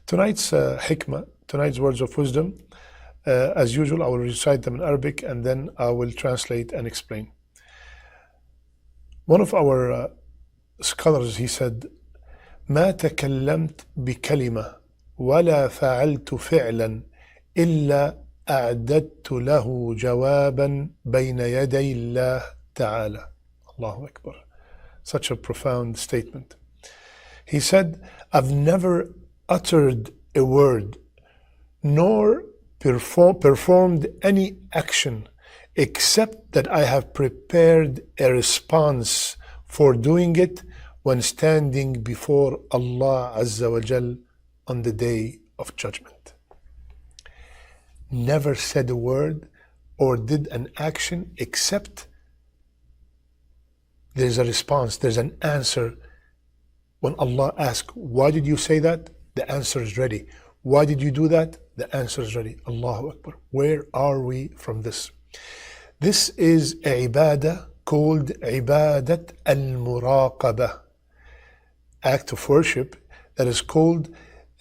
Tonight's hikmah, tonight's words of wisdom, as usual, I will recite them in Arabic and then I will translate and explain. One of our scholars, he said, ما تكلمت بكلمة ولا فعلت فعلا إلا أعددت له جوابا بين يدي الله تعالى. Allahu Akbar. Such a profound statement. He said, I've never uttered a word nor performed any action except that I have prepared a response for doing it when standing before Allah Azza wa Jal on the day of judgment. Never said a word or did an action except there's a response, there's an answer. When Allah asks, why did you say that? The answer is ready. Why did you do that? The answer is ready. Allahu Akbar. Where are we from this? This is a ibadah called ibadat al-Muraqaba, act of worship that is called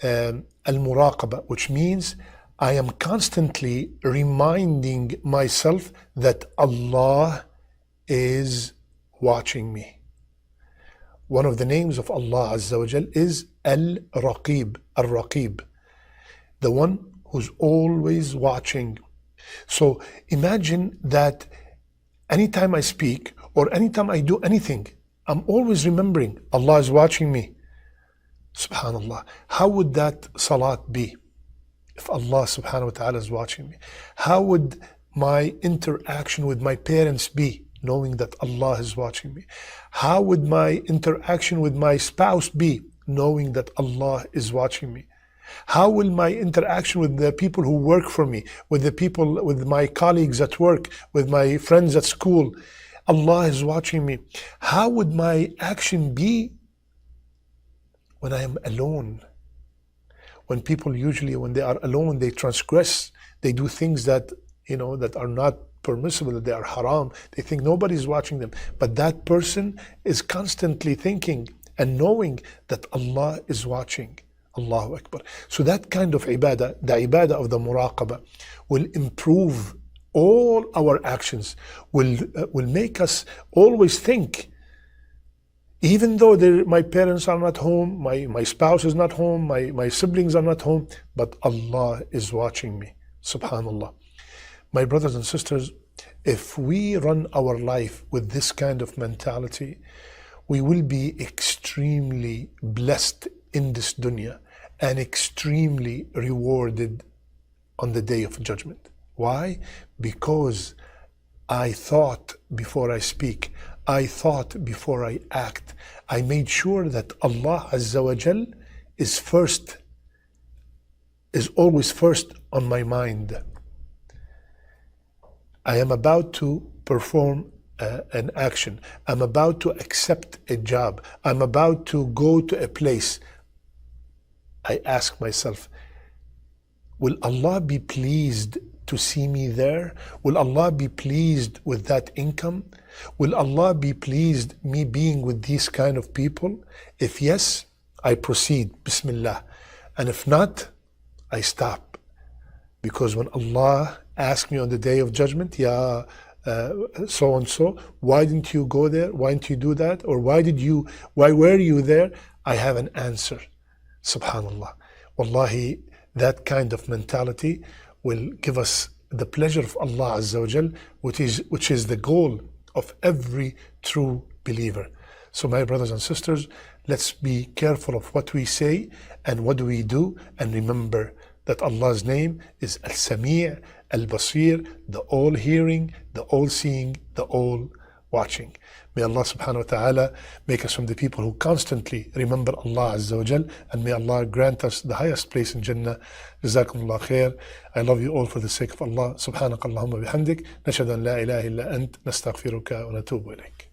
al-Muraqaba, which means I am constantly reminding myself that Allah is watching me. One of the names of Allah Azza wa Jal is Al-Raqeeb, Al-Raqeeb, the one who's always watching. So imagine that anytime I speak or anytime I do anything, I'm always remembering Allah is watching me. Subhanallah. How would that salat be if Allah subhanahu wa ta'ala is watching me? How would my interaction with my parents be, knowing that Allah is watching me? How would my interaction with my spouse be, knowing that Allah is watching me? How will my interaction with the people who work for me, with the people, with my colleagues at work, with my friends at school? Allah is watching me. How would my action be when I am alone? When people usually, when they are alone, they transgress, they do things that, that are not permissible, that they are haram. They think nobody's watching them. But that person is constantly thinking and knowing that Allah is watching. Allahu Akbar. So that kind of ibadah, the ibadah of the Muraqaba, will improve all our actions, will make us always think, even though my parents are not home, my spouse is not home, my siblings are not home, but Allah is watching me. Subhanallah. My brothers and sisters, if we run our life with this kind of mentality, we will be extremely blessed in this dunya and extremely rewarded on the day of judgment. Why? Because I thought before I speak, I thought before I act. I made sure that Allah Azza wa Jal is always first on my mind. I am about to perform an action. I'm about to accept a job. I'm about to go to a place. I ask myself, will Allah be pleased to see me there? Will Allah be pleased with that income? Will Allah be pleased me being with these kind of people? If yes, I proceed, Bismillah. And if not, I stop. Because when Allah asks me on the day of judgment, Ya so and so, why didn't you go there? Why didn't you do that? Or why were you there? I have an answer. Subhanallah. Wallahi, that kind of mentality will give us the pleasure of Allah Azza wa Jal, which is the goal of every true believer. So my brothers and sisters, let's be careful of what we say and what we do, and remember that Allah's name is Al-Sami', Al-Basir, the all-hearing, the all-seeing, the all-watching. May Allah subhanahu wa ta'ala make us from the people who constantly remember Allah Azza wa Jal, and may Allah grant us the highest place in Jannah. Jazakumullah khair. I love you all for the sake of Allah. Subhanakallahumma bihamdik. Nashhadu an la ilaha illa ant. Nastaghfiruka wa natubu ilayk.